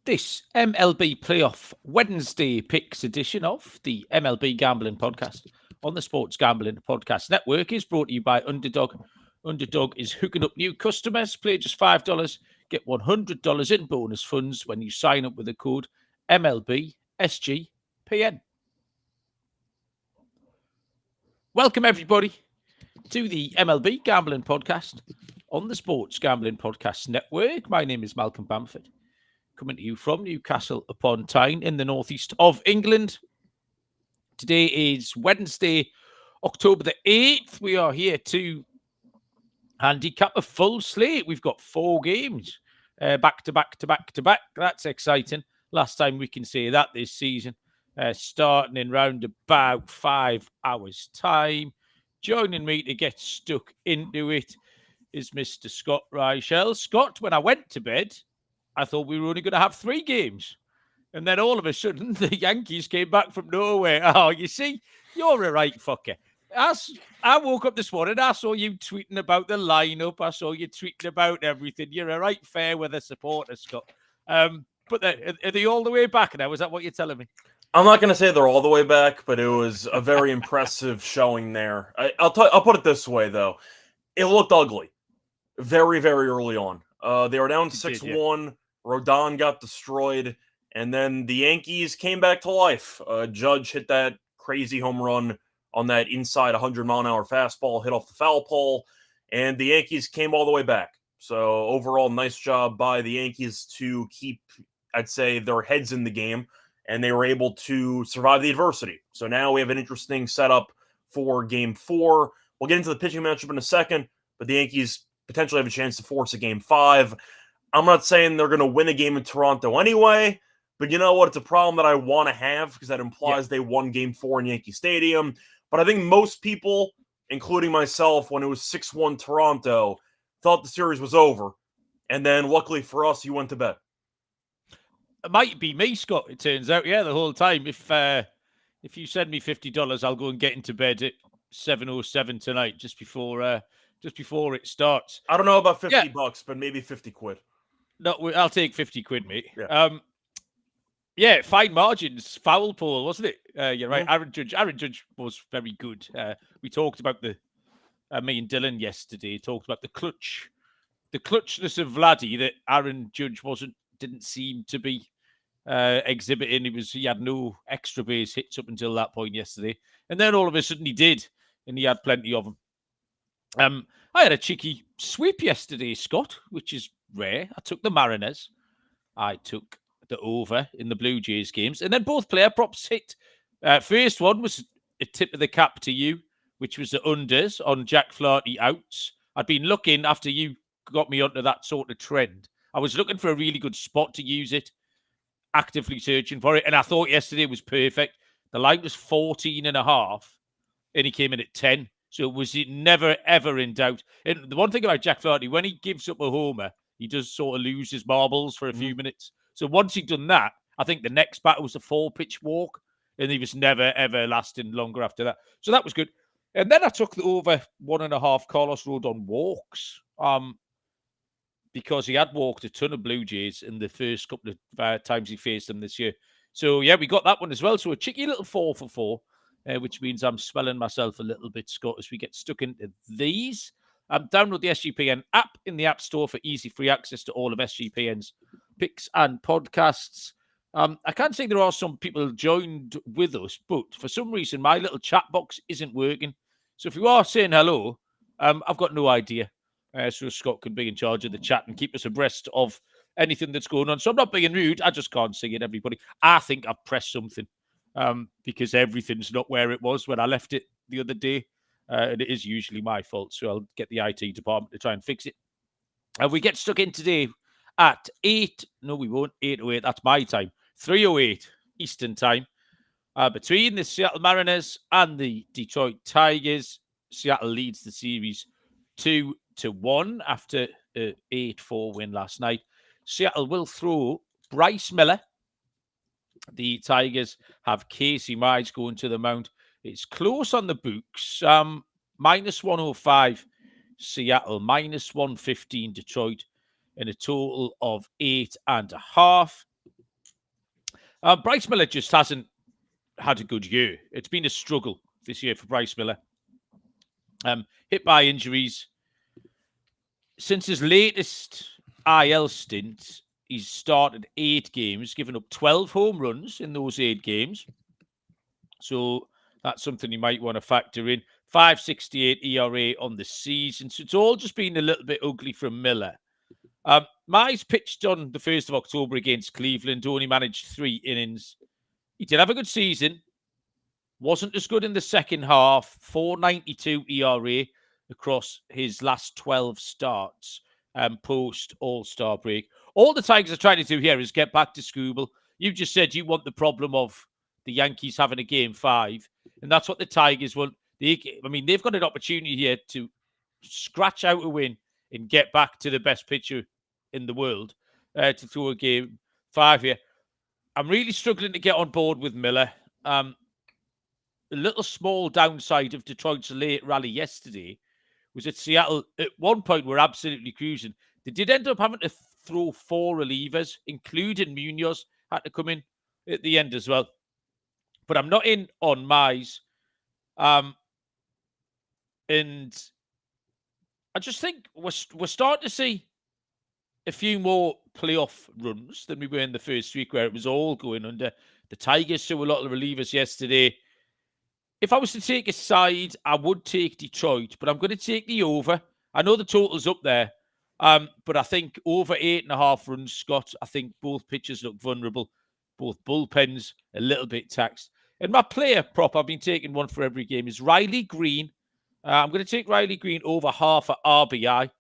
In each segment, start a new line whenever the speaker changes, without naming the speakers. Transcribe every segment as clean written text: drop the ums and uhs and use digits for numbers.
This MLB Playoff Wednesday Picks edition of the MLB Gambling Podcast on the Sports Gambling Podcast Network is brought to you by Underdog. Underdog is hooking up new customers. Play just $5, get $100 in bonus funds when you sign up with the code MLB SGPN. Welcome, everybody, to the MLB Gambling Podcast on the Sports Gambling Podcast Network. My name is Malcolm Bamford, coming to you from Newcastle upon Tyne in the northeast of England. Today is Wednesday, October the 8th. We are here to handicap a full slate. We've got 4 games back to back to back to back. That's exciting. Last time we can say that this season. Starting in round about 5 hours' time. Joining me to get stuck into it is Mr. Scott Reichel. Scott, when I went to bed, I thought we were only going to have 3 games. And then all of a sudden, the Yankees came back from nowhere. Oh, you see, you're a right fucker. I woke up this morning, I saw you tweeting about the lineup. I saw you tweeting about everything. You're a right fair weather supporter, Scott. But are they all the way back now? Is that what you're telling me?
I'm not going to say they're all the way back, but it was a very impressive showing there. I'll put it this way, though. It looked ugly very, very early on. They were down 6-1. Rodon got destroyed. And then the Yankees came back to life. Judge hit that crazy home run on that inside 100-mile-an-hour fastball, hit off the foul pole. And the Yankees came all the way back. So overall, nice job by the Yankees to keep, I'd say, their heads in the game. And they were able to survive the adversity. So now we have an interesting setup for Game 4. We'll get into the pitching matchup in a second, but the Yankees potentially have a chance to force a Game 5. I'm not saying they're going to win a game in Toronto anyway, but you know what? It's a problem that I want to have because that implies they won Game 4 in Yankee Stadium. But I think most people, including myself, when it was 6-1 Toronto, thought the series was over. And then luckily for us, you went to bed.
It might be me, Scott, it turns out. Yeah, the whole time. If you send me $50, I'll go and get into bed at 7:07 tonight, just before it starts.
I don't know about $50, but maybe 50 quid.
No, I'll take 50 quid, mate. Yeah. Fine margins. Foul pole, wasn't it? You're right. Aaron Judge was very good. We talked about me and Dylan yesterday talked about the clutchness of Vladdy that Aaron Judge didn't seem to be exhibiting. He had no extra base hits up until that point yesterday, and then all of a sudden he did, and he had plenty of them. I had a cheeky sweep yesterday, Scott, which is rare. I took the Mariners. I took the over in the Blue Jays games, and then both player props hit. First one was a tip of the cap to you, which was the unders on Jack Flaherty outs. I'd been looking after you got me onto that sort of trend. I was looking for a really good spot to use it, actively searching for it, and I thought yesterday was perfect. The line was 14.5, and he came in at 10. So was it never, ever in doubt. And the one thing about Jack Flaherty, when he gives up a homer, he does sort of lose his marbles for a few minutes. So once he'd done that, I think the next batter was a 4-pitch walk, and he was never, ever lasting longer after that. So that was good. And then I took the over 1.5 Carlos Rodon walks, because he had walked a ton of Blue Jays in the first couple of times he faced them this year. So, yeah, we got that one as well. So a cheeky little 4 for 4. Which means I'm swelling myself a little bit, Scott, as we get stuck into these. Download the SGPN app in the App Store for easy free access to all of SGPN's picks and podcasts. I can say there are some people joined with us, but for some reason, my little chat box isn't working. So if you are saying hello, I've got no idea. So Scott can be in charge of the chat and keep us abreast of anything that's going on. So I'm not being rude. I just can't see it, everybody. I think I've pressed something. Because everything's not where it was when I left it the other day. And it is usually my fault, so I'll get the IT department to try and fix it. We get stuck in today at 8. No, we won't. 8:08. That's my time. 3:08 Eastern time. Between the Seattle Mariners and the Detroit Tigers, Seattle leads the series 2-1 after an 8-4 win last night. Seattle will throw Bryce Miller. The Tigers have Casey Mize going to the mound. It's close on the books. Minus 105 Seattle, minus 115 Detroit, and a total of 8.5. Bryce Miller just hasn't had a good year. It's been a struggle this year for Bryce Miller. Hit by injuries. Since his latest IL stint, he's started 8 games, given up 12 home runs in those 8 games. So that's something you might want to factor in. 5.68 ERA on the season. So it's all just been a little bit ugly from Miller. Mize pitched on the 1st of October against Cleveland, only managed 3 innings. He did have a good season. Wasn't as good in the second half. 4.92 ERA across his last 12 starts post All-Star break. All the Tigers are trying to do here is get back to Scooble. You just said you want the problem of the Yankees having a game 5, and that's what the Tigers want. They've got an opportunity here to scratch out a win and get back to the best pitcher in the world to throw a game 5 here. I'm really struggling to get on board with Miller. A little small downside of Detroit's late rally yesterday was that Seattle, at one point, were absolutely cruising. They did end up having to throw 4 relievers, including Munoz, had to come in at the end as well. But I'm not in on Mize. And I just think we're starting to see a few more playoff runs than we were in the first week, where it was all going under. The Tigers threw a lot of relievers yesterday. If I was to take a side, I would take Detroit, but I'm going to take the over. I know the total's up there, but I think over 8.5 runs, Scott. I think both pitchers look vulnerable. Both bullpens a little bit taxed. And my player prop, I've been taking one for every game, is Riley Green. I'm going to take Riley Green over half at RBI,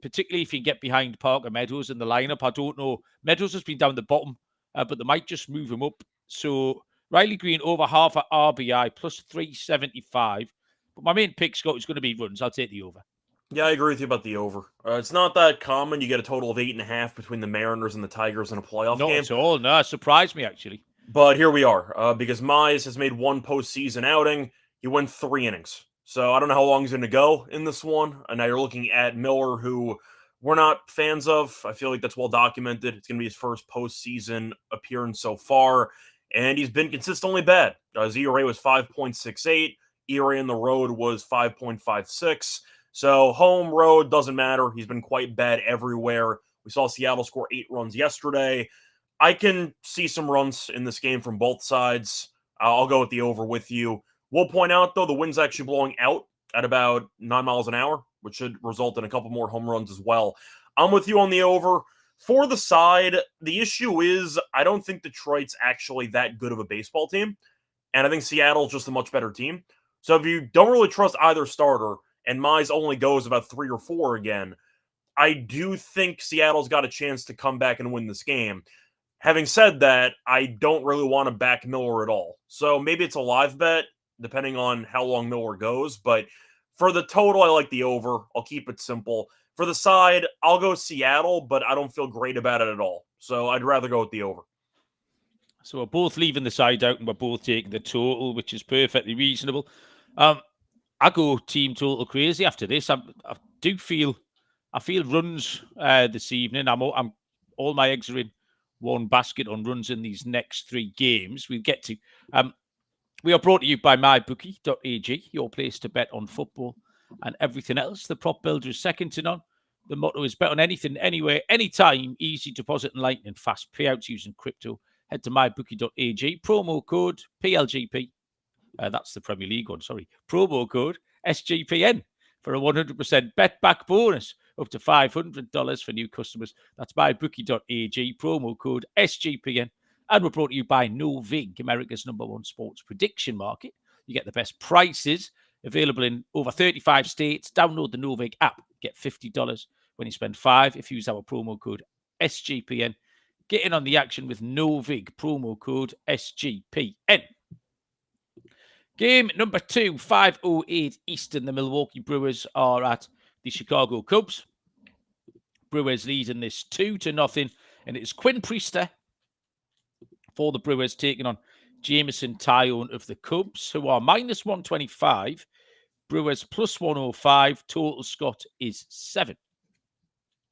particularly if you get behind Parker Meadows in the lineup. I don't know. Meadows has been down the bottom, but they might just move him up. So Riley Green over half at RBI plus 375. But my main pick, Scott, is going to be runs. I'll take the over.
Yeah, I agree with you about the over. It's not that common. You get a total of 8.5 between the Mariners and the Tigers in a playoff game.
Not at all. No, it surprised me, actually.
But here we are, because Mize has made 1 postseason outing. He went 3 innings. So I don't know how long he's going to go in this one. And now you're looking at Miller, who we're not fans of. I feel like that's well documented. It's going to be his first postseason appearance so far. And he's been consistently bad. His ERA was 5.68. ERA in the road was 5.56. So home, road, doesn't matter. He's been quite bad everywhere. We saw Seattle score 8 runs yesterday. I can see some runs in this game from both sides. I'll go with the over with you. We'll point out, though, the wind's actually blowing out at about 9 miles an hour, which should result in a couple more home runs as well. I'm with you on the over. For the side, the issue is I don't think Detroit's actually that good of a baseball team, and I think Seattle's just a much better team. So if you don't really trust either starter, and Mize only goes about 3 or 4 again, I do think Seattle's got a chance to come back and win this game. Having said that, I don't really want to back Miller at all. So maybe it's a live bet, depending on how long Miller goes. But for the total, I like the over. I'll keep it simple. For the side, I'll go Seattle, but I don't feel great about it at all. So I'd rather go with the over.
So we're both leaving the side out and we're both taking the total, which is perfectly reasonable. I go team total crazy after this. I feel runs this evening. I'm all my eggs are in one basket on runs in these next 3 games. We'll get to. We are brought to you by mybookie.ag, your place to bet on football and everything else. The prop builder is second to none. The motto is bet on anything, anywhere, anytime. Easy deposit and lightning fast payouts using crypto. Head to mybookie.ag. Promo code PLGP. That's the Premier League one, sorry. Promo code SGPN for a 100% bet back bonus up to $500 for new customers. That's mybookie.ag. Promo code SGPN. And we're brought to you by Novig, America's #1 sports prediction market. You get the best prices available in over 35 states. Download the Novig app. Get $50 when you spend $5 if you use our promo code SGPN. Get in on the action with Novig, promo code SGPN. Game number 2, 5:08 Eastern. The Milwaukee Brewers are at the Chicago Cubs. Brewers leading this 2-0. And it's Quinn Priester for the Brewers taking on Jameson Taillon of the Cubs, who are minus 125. Brewers plus 105. Total, Scott, is 7.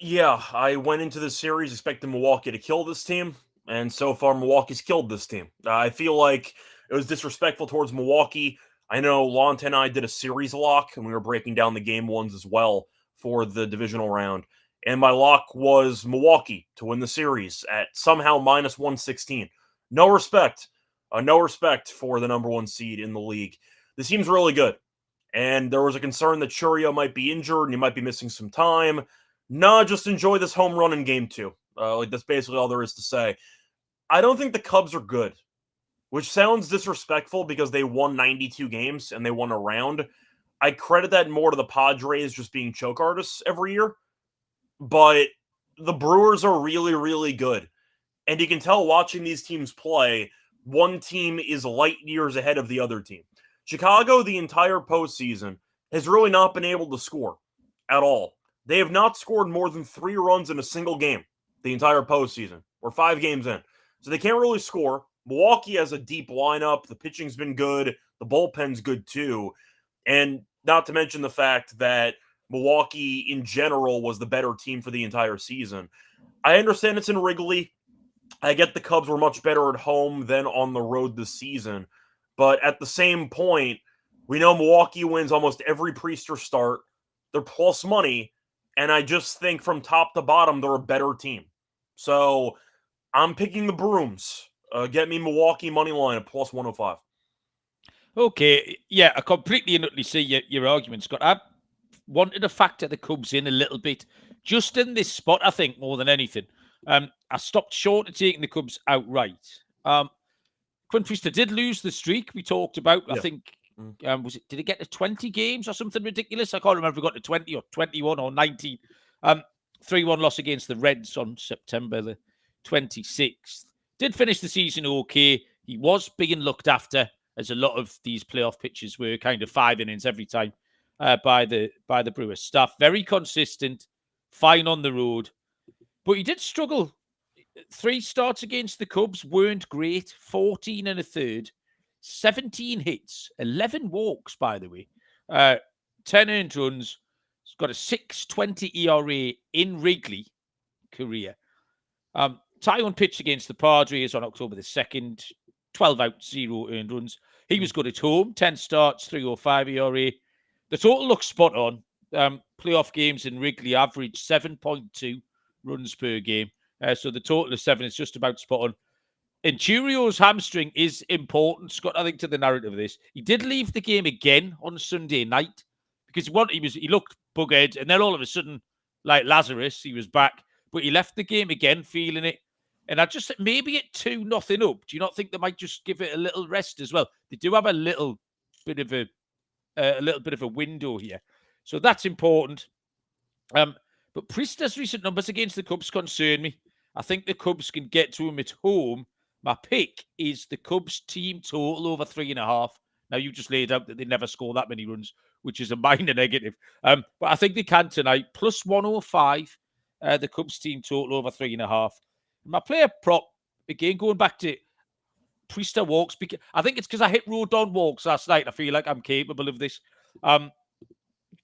Yeah, I went into this series expecting Milwaukee to kill this team. And so far, Milwaukee's killed this team. I feel like it was disrespectful towards Milwaukee. I know Lonte and I did a series lock, and we were breaking down the game ones as well for the divisional round. And my lock was Milwaukee to win the series at somehow minus 116. No respect. No respect for the number one seed in the league. This team's really good. And there was a concern that Churio might be injured and he might be missing some time. No, just enjoy this home run in game 2. That's basically all there is to say. I don't think the Cubs are good, which sounds disrespectful because they won 92 games and they won a round. I credit that more to the Padres just being choke artists every year. But the Brewers are really, really good. And you can tell watching these teams play, one team is light years ahead of the other team. Chicago, the entire postseason, has really not been able to score at all. They have not scored more than 3 runs in a single game the entire postseason. We're 5 games in. So they can't really score. Milwaukee has a deep lineup. The pitching's been good. The bullpen's good too. And not to mention the fact that Milwaukee in general was the better team for the entire season. I understand it's in Wrigley. I get the Cubs were much better at home than on the road this season. But at the same point, we know Milwaukee wins almost every Priester start. They're plus money. And I just think from top to bottom, they're a better team. So I'm picking the Brooms. Get me Milwaukee money line at plus 105.
Okay. Yeah, I completely and utterly see your argument, Scott. I wanted to factor the Cubs in a little bit, just in this spot, I think, more than anything. I stopped short of taking the Cubs outright. Quinn Priester did lose the streak we talked about. Yeah. I think, did it get to 20 games or something ridiculous? I can't remember if it got to 20 or 21 or 19. 3-1 loss against the Reds on September the 26th. Did finish the season okay. He was being looked after, as a lot of these playoff pitches were, kind of 5 innings every time by the Brewers staff. Very consistent, fine on the road. But he did struggle. 3 starts against the Cubs weren't great. 14 and a third. 17 hits. 11 walks, by the way. 10 earned runs. He's got a 6.20 ERA in Wrigley career. Taiwan pitched against the Padres on October the 2nd. 12 out, 0 earned runs. He was good at home. 10 starts, 3.05 ERA. The total looks spot on. Playoff games in Wrigley average 7.2 runs per game. So the total of 7 is just about spot on. And Churio's hamstring is important, Scott, I think, to the narrative of this. He did leave the game again on Sunday night because he looked buggered, and then all of a sudden, like Lazarus, he was back. But he left the game again feeling it. And I just maybe at 2-0 up. Do you not think they might just give it a little rest as well? They do have a little bit of a window here, so that's important. But Priester's recent numbers against the Cubs concern me. I think the Cubs can get to him at home. My pick is the Cubs team total over 3.5. Now, you just laid out that they never score that many runs, which is a minor negative. But I think they can tonight. Plus 105, the Cubs team total over 3.5. My player prop, again, going back to Priester walks. I think it's because I hit Rodon walks last night. I feel like I'm capable of this,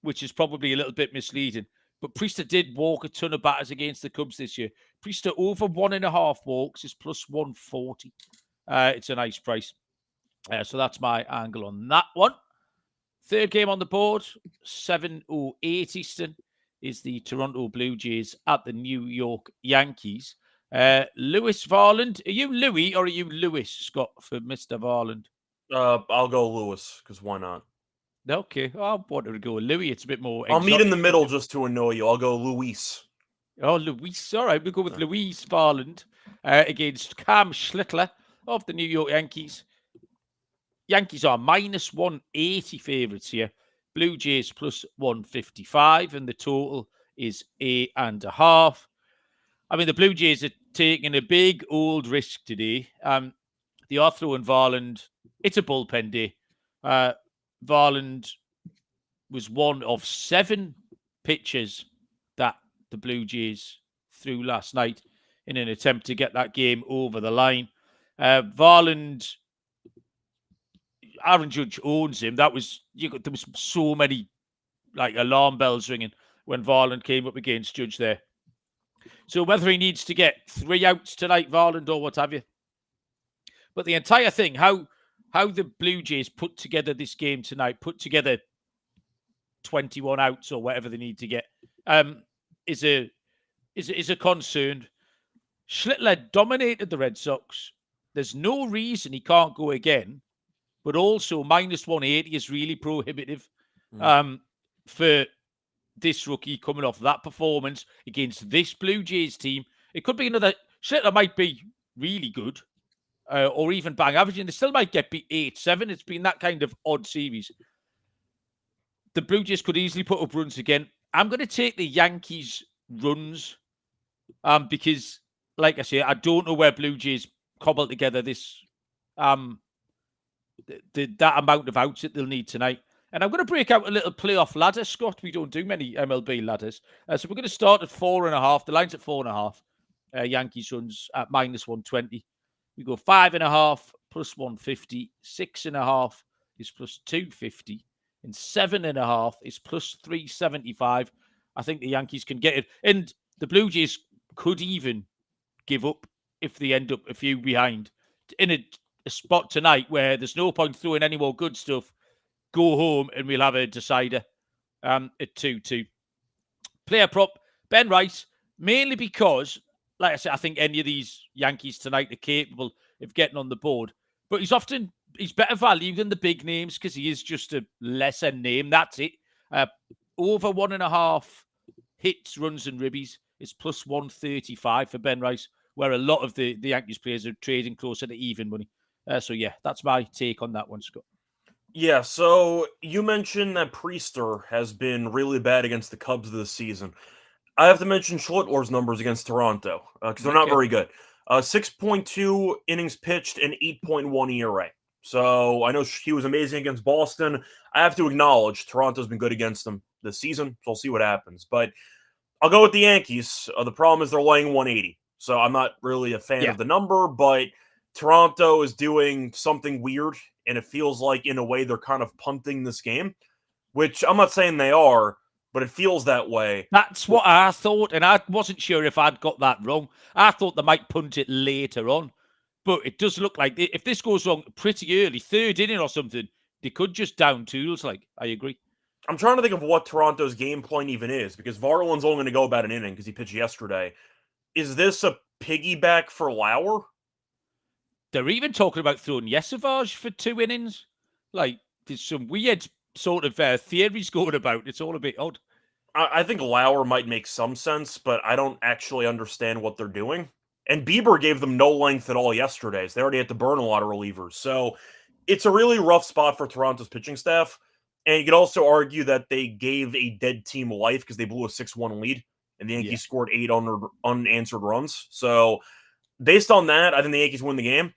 which is probably a little bit misleading. But Priester did walk a ton of batters against the Cubs this year. Priester over 1.5 walks is plus 140. It's a nice price. So that's my angle on that one. Third game on the board, 7:08 Eastern, is the Toronto Blue Jays at the New York Yankees. Lewis Varland. Are you Louis or are you Lewis, Scott, for Mr. Varland?
I'll go Lewis, because why not?
Okay. I wanted to go Louis. It's a bit more
exotic. I'll meet in the middle just to annoy you. I'll go Luis.
Oh, Luis. All right. We'll go with Luis Varland against Cam Schlittler of the New York Yankees. Yankees are minus 180 favourites here. Blue Jays plus 155, and the total is 8.5. I mean, the Blue Jays are taking a big old risk today. They are throwing Varland. It's a bullpen day. Varland was one of 7 pitchers that the Blue Jays threw last night in an attempt to get that game over the line. Varland, Aaron Judge owns him. There was so many like alarm bells ringing when Varland came up against Judge there. So whether he needs to get 3 outs tonight, Varland, or what have you. But the entire thing, how the Blue Jays put together this game tonight, put together 21 outs or whatever they need to get, is a concern. Schlittler dominated the Red Sox. There's no reason he can't go again, but also minus 180 is really prohibitive for this rookie coming off that performance against this Blue Jays team. It could be another. Schlittler might be really good or even bang average, and they still might get beat 8-7. It's been that kind of odd series. The Blue Jays could easily put up runs again. I'm going to take the Yankees runs because, like I say, I don't know where Blue Jays cobble together this that amount of outs that they'll need tonight. And I'm going to break out a little playoff ladder, Scott. We don't do many MLB ladders. So we're going to start at 4.5. The line's at 4.5. Yankees runs at minus 120. We go 5.5 plus 150. 6.5 is plus 250. And 7.5 is plus 375. I think the Yankees can get it. And the Blue Jays could even give up if they end up a few behind. In a spot tonight where there's no point throwing any more good stuff, go home and we'll have a decider at 2-2. Player prop, Ben Rice, mainly because, like I said, I think any of these Yankees tonight are capable of getting on the board. But he's better value than the big names because he is just a lesser name. That's it. Over 1.5 hits, runs and ribbies is plus 135 for Ben Rice, where a lot of the Yankees players are trading closer to even money. So, yeah, that's my take on that one, Scott.
Yeah, so you mentioned that Priester has been really bad against the Cubs this season. I have to mention Schlittler's numbers against Toronto because they're not very good. 6.2 innings pitched and 8.1 ERA. So I know he was amazing against Boston. I have to acknowledge Toronto's been good against them this season, so I'll see what happens. But I'll go with the Yankees. The problem is they're laying 180, so I'm not really a fan of the number, but Toronto is doing something weird, and it feels like, in a way, they're kind of punting this game, which I'm not saying they are, but it feels that way.
That's what I thought, and I wasn't sure if I'd got that wrong. I thought they might punt it later on, but it does look like if this goes wrong pretty early, third inning or something, they could just down tools. Like, I agree.
I'm trying to think of what Toronto's game plan even is, because Varland's only going to go about an inning because he pitched yesterday. Is this a piggyback for Lauer?
They're even talking about throwing Yesavage for 2 innings. Like, there's some weird sort of theories going about. It's all a bit odd.
I think Lauer might make some sense, but I don't actually understand what they're doing. And Bieber gave them no length at all yesterday, so they already had to burn a lot of relievers. So it's a really rough spot for Toronto's pitching staff. And you could also argue that they gave a dead team life because they blew a 6-1 lead, and the Yankees scored 8 unanswered runs. So based on that, I think the Yankees win the game.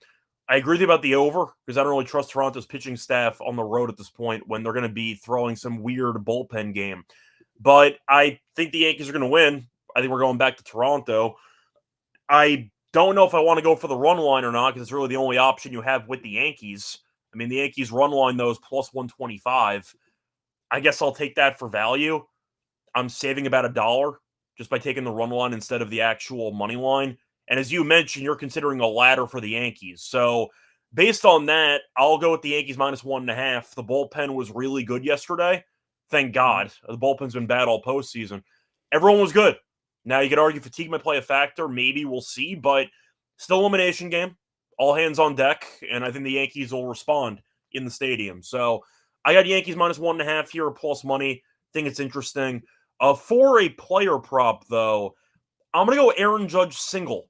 I agree with you about the over because I don't really trust Toronto's pitching staff on the road at this point when they're going to be throwing some weird bullpen game. But I think the Yankees are going to win. I think we're going back to Toronto. I don't know if I want to go for the run line or not because it's really the only option you have with the Yankees. I mean, the Yankees run line, though, is plus 125. I guess I'll take that for value. I'm saving about $1 just by taking the run line instead of the actual money line. And as you mentioned, you're considering a ladder for the Yankees. So based on that, I'll go with the Yankees minus 1.5. The bullpen was really good yesterday. Thank God. The bullpen's been bad all postseason. Everyone was good. Now, you could argue fatigue might play a factor. Maybe we'll see, but still elimination game. All hands on deck, and I think the Yankees will respond in the stadium. So I got Yankees minus 1.5 here, plus money. Think it's interesting. For a player prop, though, I'm going to go Aaron Judge single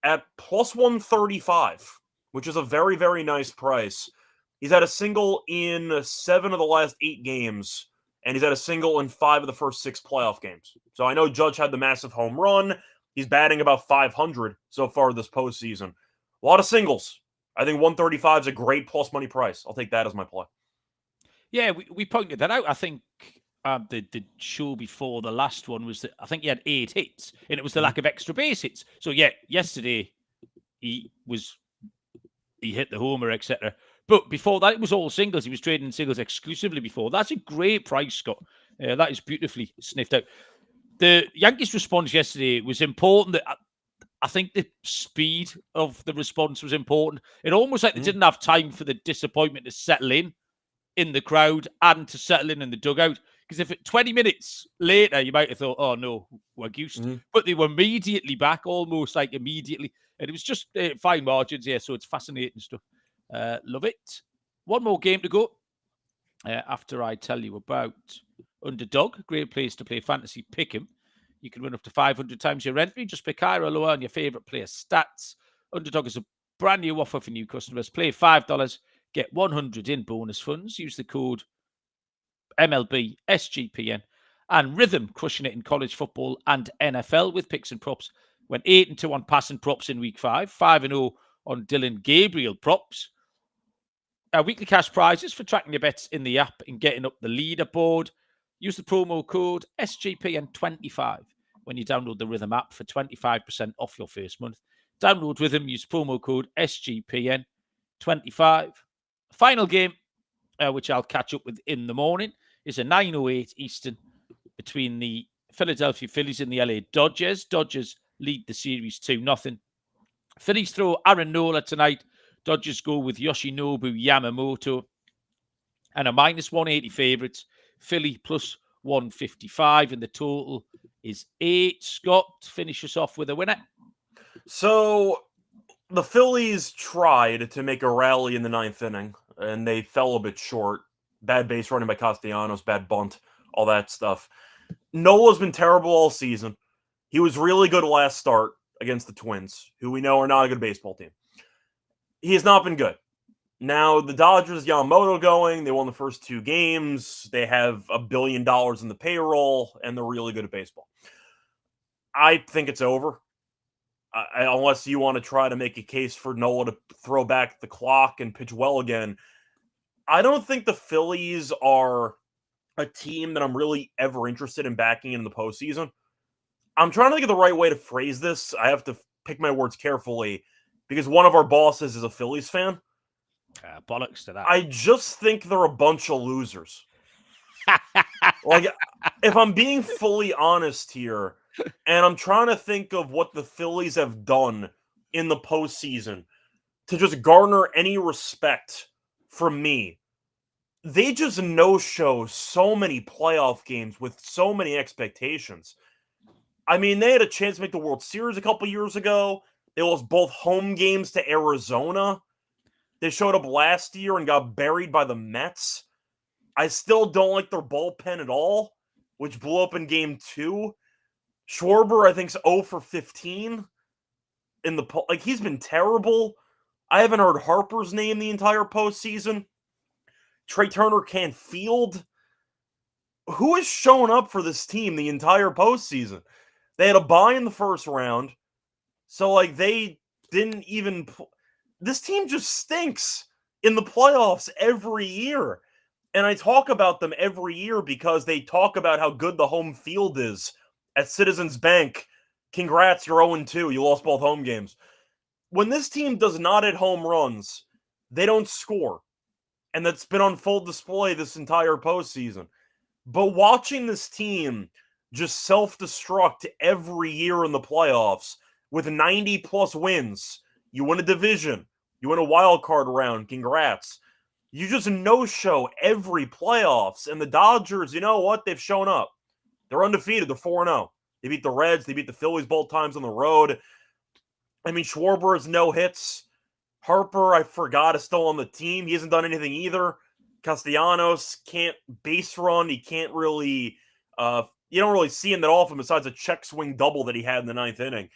at plus 135, which is a very, very nice price. He's had a single in 7 of the last 8 games, and he's had a single in 5 of the first 6 playoff games. So I know Judge had the massive home run. He's batting about 500 so far this postseason. A lot of singles. I think 135 is a great plus money price. I'll take that as my play.
Yeah, we pointed that out. I think the show before the last one was that I think he had 8 hits, and it was the lack of extra base hits. So yeah, yesterday he hit the homer, etc. But before that, it was all singles. He was trading singles exclusively before. That's a great price, Scott. That is beautifully sniffed out. The Yankees' response yesterday was important. I think the speed of the response was important. It almost like they didn't have time for the disappointment to settle in the crowd and to settle in the dugout. Because if 20 minutes later, you might have thought, oh, no, we're goosed. But they were immediately back, almost like immediately. And it was just fine margins, so it's fascinating stuff. Love it. One more game to go after I tell you about Underdog. Great place to play fantasy pick'em. You can win up to 500 times your entry. Just pick higher or lower on your favourite player stats. Underdog is a brand new offer for new customers. Play $5, get 100 in bonus funds. Use the code MLB SGPN. And Rhythm, crushing it in college football and NFL with picks and props. Went 8-2 on passing props in week 5. 5-0 on Dylan Gabriel props. Weekly cash prizes for tracking your bets in the app and getting up the leaderboard. Use the promo code SGPN25 when you download the Rhythm app for 25% off your first month. Download Rhythm, use promo code SGPN25. Final game, which I'll catch up with in the morning, is a 9:08 Eastern between the Philadelphia Phillies and the LA Dodgers. Dodgers lead the series 2-0. Phillies throw Aaron Nola tonight. Dodgers go with Yoshinobu Yamamoto. And a -180 favourites. Philly plus 155. And the total is 8. Scott, finish us off with a winner.
So the Phillies tried to make a rally in the 9th inning, and they fell a bit short. Bad base running by Castellanos, bad bunt, all that stuff. Nola's been terrible all season. He was really good last start against the Twins, who we know are not a good baseball team. He has not been good. Now, the Dodgers, Yamamoto going, they won the first 2 games. They have $1 billion in the payroll, and they're really good at baseball. I think it's over. Unless you want to try to make a case for Nola to throw back the clock and pitch well again. I don't think the Phillies are a team that I'm really ever interested in backing in the postseason. I'm trying to think of the right way to phrase this. I have to pick my words carefully because one of our bosses is a Phillies fan.
Bollocks to that.
I just think they're a bunch of losers. Like, if I'm being fully honest here, and I'm trying to think of what the Phillies have done in the postseason to just garner any respect from me, they just no-show so many playoff games with so many expectations. I mean, they had a chance to make the World Series a couple years ago. They lost both home games to Arizona. They showed up last year and got buried by the Mets. I still don't like their bullpen at all, which blew up in Game 2. Schwarber, I think, is 0 for 15 in the he's been terrible. I haven't heard Harper's name the entire postseason. Trey Turner can't field. Who has shown up for this team the entire postseason? They had a bye in the first round, so they didn't even. This team just stinks in the playoffs every year. And I talk about them every year because they talk about how good the home field is at Citizens Bank. Congrats, you're 0-2. You lost both home games. When this team does not hit home runs, they don't score. And that's been on full display this entire postseason. But watching this team just self-destruct every year in the playoffs with 90-plus wins, you win a division, you win a wild card round, congrats. You just no-show every playoffs. And the Dodgers, you know what? They've shown up. They're undefeated. They're 4-0. They beat the Reds. They beat the Phillies both times on the road. I mean, Schwarber has no hits. Harper, I forgot, is still on the team. He hasn't done anything either. Castellanos can't base run. He can't really you don't really see him that often besides a check swing double that he had in the 9th inning.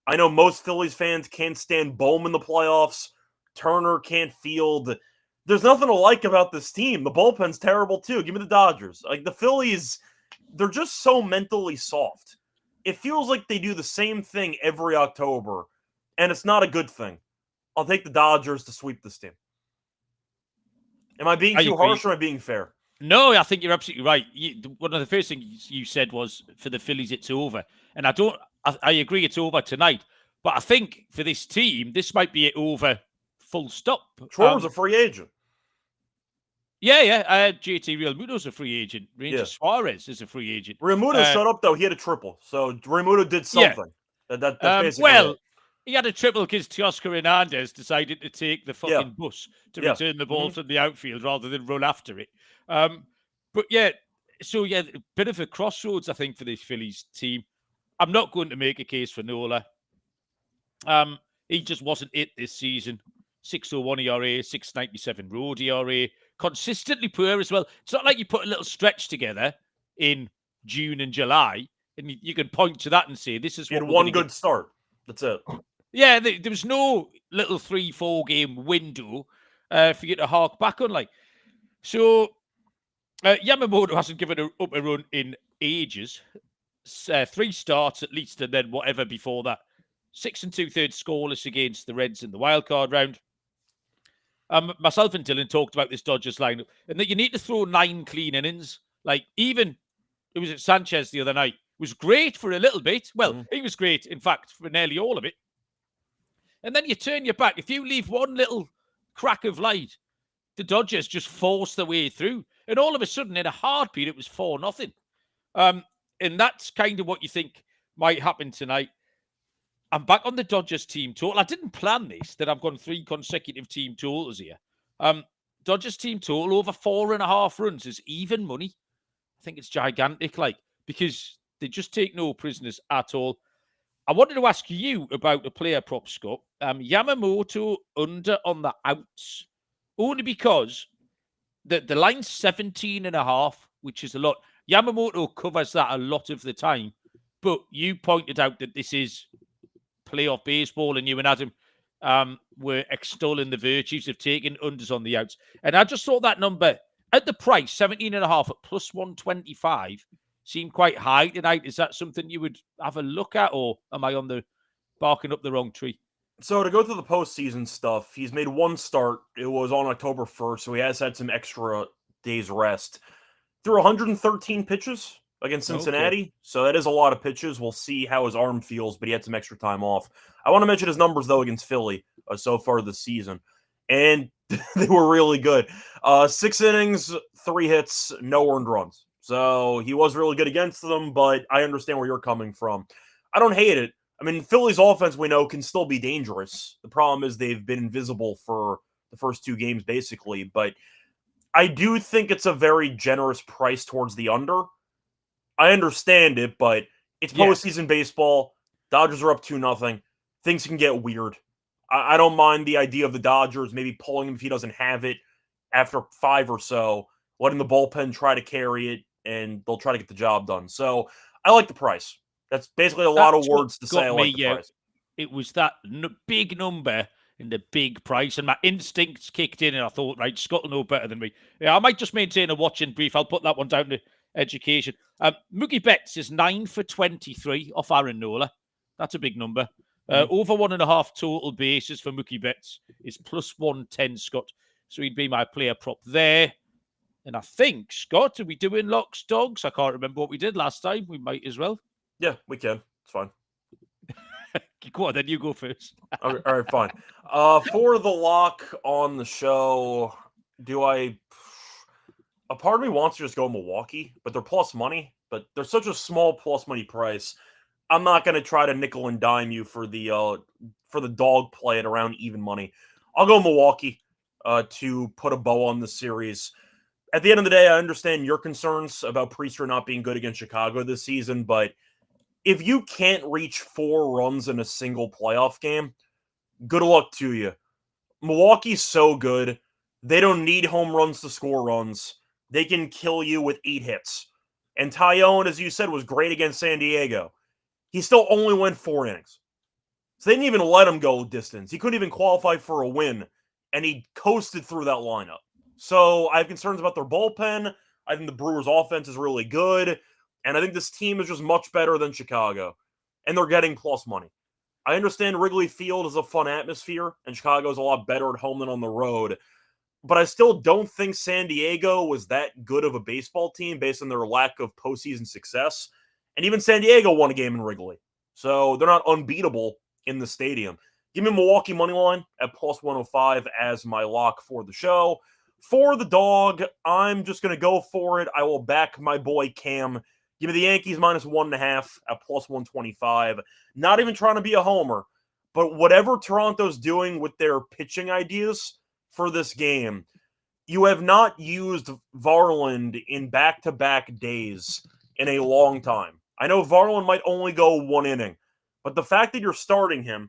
I know most Phillies fans can't stand Bohm in the playoffs. Turner can't field. There's nothing to like about this team. The bullpen's terrible, too. Give me the Dodgers. The Phillies, they're just so mentally soft. It feels like they do the same thing every October, and it's not a good thing. I'll take the Dodgers to sweep this team. Am I being too harsh or am I being fair?
No, I think you're absolutely right. One of the first things you said was for the Phillies, it's over. And I agree it's over tonight. But I think for this team, this might be it over full stop.
Schwarber's a free agent.
Yeah. I had JT Realmuto's a free agent. Ranger
Yeah.
Suarez is a free agent.
Realmuto shut up, though. He had a triple. So Realmuto did
Yeah.
something. That's basically it.
He had a triple because Teoscar Hernandez decided to take the fucking bus to return the ball from the outfield rather than run after it. But yeah, so yeah, a bit of a crossroads, I think, for this Phillies team. I'm not going to make a case for Nola. He just wasn't it this season. 6.01 ERA, 6.97 road ERA, consistently poor as well. It's not like you put a little stretch together in June and July, and you can point to that and say, this is
He
what
had
we're
one
going
good start. That's it.
Yeah, there was no little 3-4 game window for you to hark back on. Like, so Yamamoto hasn't given up a run in ages. 3 starts at least, and then whatever before that. 6 2/3 scoreless against the Reds in the wildcard round. Myself and Dylan talked about this Dodgers lineup, and that you need to throw 9 clean innings. Like, even it was at Sanchez the other night. Was great for a little bit. Well, he was great, in fact, for nearly all of it. And then you turn your back. If you leave one little crack of light, the Dodgers just force their way through. And all of a sudden, in a heartbeat, it was 4-0. And that's kind of what you think might happen tonight. I'm back on the Dodgers team total. I didn't plan this, that I've gone 3 consecutive team totals here. Dodgers team total over 4.5 runs is even money. I think it's gigantic, because they just take no prisoners at all. I wanted to ask you about a player prop, Scott. Yamamoto under on the outs, only because the line's 17.5, which is a lot. Yamamoto covers that a lot of the time, but you pointed out that this is playoff baseball, and you and Adam were extolling the virtues of taking unders on the outs. And I just thought that number at the price, 17.5 at plus 125, seemed quite high tonight. Is that something you would have a look at, or am I barking up the wrong tree?
So to go through the postseason stuff, he's made 1 start. It was on October 1st, so he has had some extra days rest. Threw 113 pitches against Cincinnati,
Okay.
So that is a lot of pitches. We'll see how his arm feels, but he had some extra time off. I want to mention his numbers, though, against Philly so far this season, and they were really good. 6 innings, 3 hits, no earned runs. So he was really good against them, but I understand where you're coming from. I don't hate it. I mean, Philly's offense, we know, can still be dangerous. The problem is they've been invisible for the first 2 games, basically. But I do think it's a very generous price towards the under. I understand it, but it's postseason baseball. Dodgers are up 2-0. Things can get weird. I don't mind the idea of the Dodgers maybe pulling him if he doesn't have it after 5 or so, letting the bullpen try to carry it, and they'll try to get the job done. So I like the price. That's basically a lot of words to say I like the price.
It was that big number and the big price, and my instincts kicked in, and I thought, right, Scott will know better than me. Yeah, I might just maintain a watching brief. I'll put that one down to education. Mookie Betts is 9 for 23 off Aaron Nola. That's a big number. Over 1.5 total bases for Mookie Betts is plus 110, Scott. So he'd be my player prop there. And I think, Scott, are we doing locks, dogs? I can't remember what we did last time. We might as well.
Yeah, we can. It's fine.
Go on, then you go first.
All right, fine. For the lock on the show, a part of me wants to just go Milwaukee, but they're plus money, but they're such a small plus money price. I'm not going to try to nickel and dime you for the dog play at around even money. I'll go Milwaukee to put a bow on the series. At the end of the day, I understand your concerns about Priester not being good against Chicago this season, but if you can't reach 4 runs in a single playoff game, good luck to you. Milwaukee's so good. They don't need home runs to score runs. They can kill you with 8 hits. And Taillon, as you said, was great against San Diego. He still only went 4 innings. So they didn't even let him go distance. He couldn't even qualify for a win, and he coasted through that lineup. So I have concerns about their bullpen. I think the Brewers' offense is really good. And I think this team is just much better than Chicago. And they're getting plus money. I understand Wrigley Field is a fun atmosphere, and Chicago is a lot better at home than on the road. But I still don't think San Diego was that good of a baseball team based on their lack of postseason success. And even San Diego won a game in Wrigley. So they're not unbeatable in the stadium. Give me Milwaukee money line at plus 105 as my lock for the show. For the dog, I'm just going to go for it. I will back my boy Cam. Give me the Yankees minus 1.5 at plus 125. Not even trying to be a homer, but whatever Toronto's doing with their pitching ideas for this game, you have not used Varland in back-to-back days in a long time. I know Varland might only go one inning, but the fact that you're starting him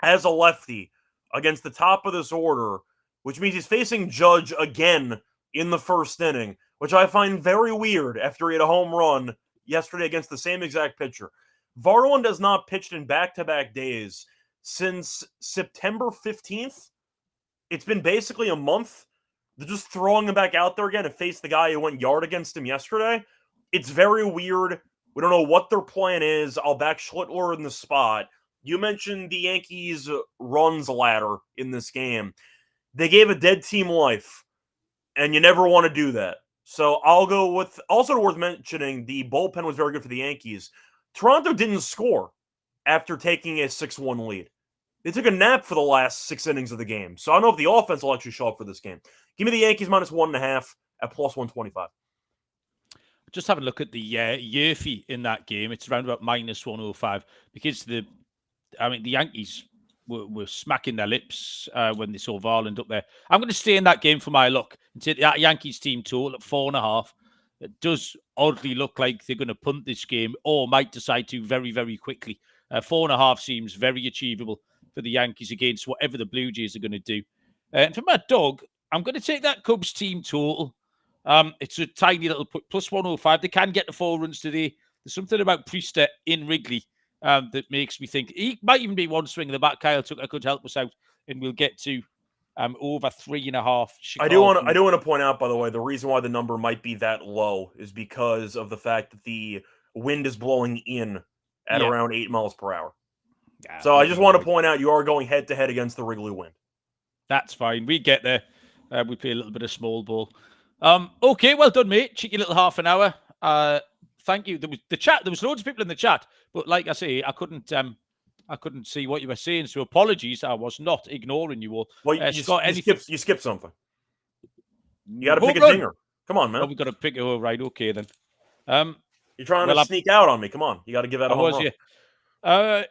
as a lefty against the top of this order, which means he's facing Judge again in the first inning, which I find very weird after he had a home run yesterday against the same exact pitcher. Varland has not pitched in back-to-back days since September 15th. It's been basically a month. They're just throwing him back out there again to face the guy who went yard against him yesterday. It's very weird. We don't know what their plan is. I'll back Schlittler in the spot. You mentioned the Yankees' runs ladder in this game. They gave a dead team life, and you never want to do that. So I'll go with, also worth mentioning, the bullpen was very good for the Yankees. Toronto didn't score after taking a 6-1 lead. They took a nap for the last 6 innings of the game. So I don't know if the offense will actually show up for this game. Give me the Yankees minus 1.5 at plus 125.
Just have a look at the Yerfy in that game. It's around about minus 105 because the Yankees were smacking their lips when they saw Varland up there. I'm going to stay in that game for my luck and take that Yankees team total at 4.5. It does oddly look like they're going to punt this game or might decide to very, very quickly. 4.5 seems very achievable for the Yankees against whatever the Blue Jays are going to do. And for my dog, I'm going to take that Cubs team total. It's a tiny little plus 105. They can get the 4 runs today. There's something about Priester in Wrigley that makes me think he might even be one swing in the back. Kyle Tucker could help us out, and we'll get to over 3.5.
I do want to point out, by the way, the reason why the number might be that low is because of the fact that the wind is blowing in at around 8 miles per hour. So I just want to point out you are going head-to-head against the Wrigley wind. That's
fine. We get there. We play a little bit of small ball. Okay, well done, mate. Cheeky little half an hour. Thank you. There was loads of people in the chat, but like I say, I couldn't see what you were saying. So apologies. I was not ignoring you all.
Well, you skipped something. You got to pick a dinger. Come on, man.
Oh, we got to pick. Oh, right. Okay then.
You're trying to sneak out on me. Come on. You got to give that a home run.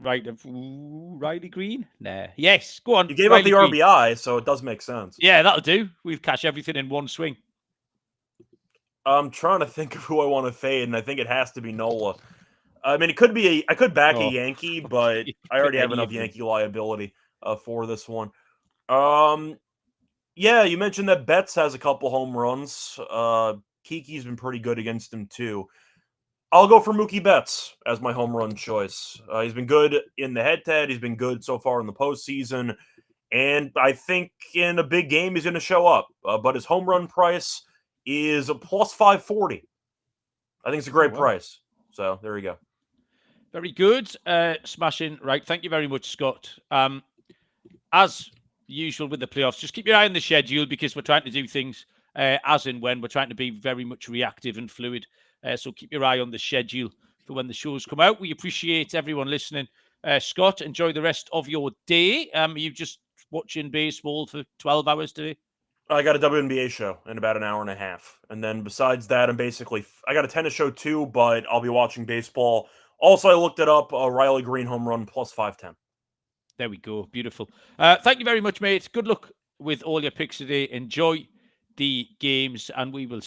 Right, Riley Green? Nah. Yes, go on.
You gave up the RBI, so it does make sense.
Yeah, that'll do. We've cashed everything in one swing.
I'm trying to think of who I want to fade, and I think it has to be Nola. I mean, it could be I could back a Yankee, but I already have enough Yankee liability for this one. Yeah, you mentioned that Betts has a couple home runs. Kiki's been pretty good against him, too. I'll go for Mookie Betts as my home run choice. He's been good in the head-to-head. He's been good so far in the postseason. And I think in a big game, he's going to show up. But his home run price is a plus 540. I think it's a great price. So there you go.
Very good. Smashing. Right. Thank you very much, Scott. As usual with the playoffs, just keep your eye on the schedule because we're trying to do things as and when. We're trying to be very much reactive and fluid. So keep your eye on the schedule for when the shows come out. We appreciate everyone listening. Scott, enjoy the rest of your day. You just watching baseball for 12 hours today?
I got a WNBA show in about an hour and a half. And then besides that, I got a tennis show too, but I'll be watching baseball. Also, I looked it up, Riley Green home run plus 510.
There we go. Beautiful. Thank you very much, mate. Good luck with all your picks today. Enjoy the games, and we will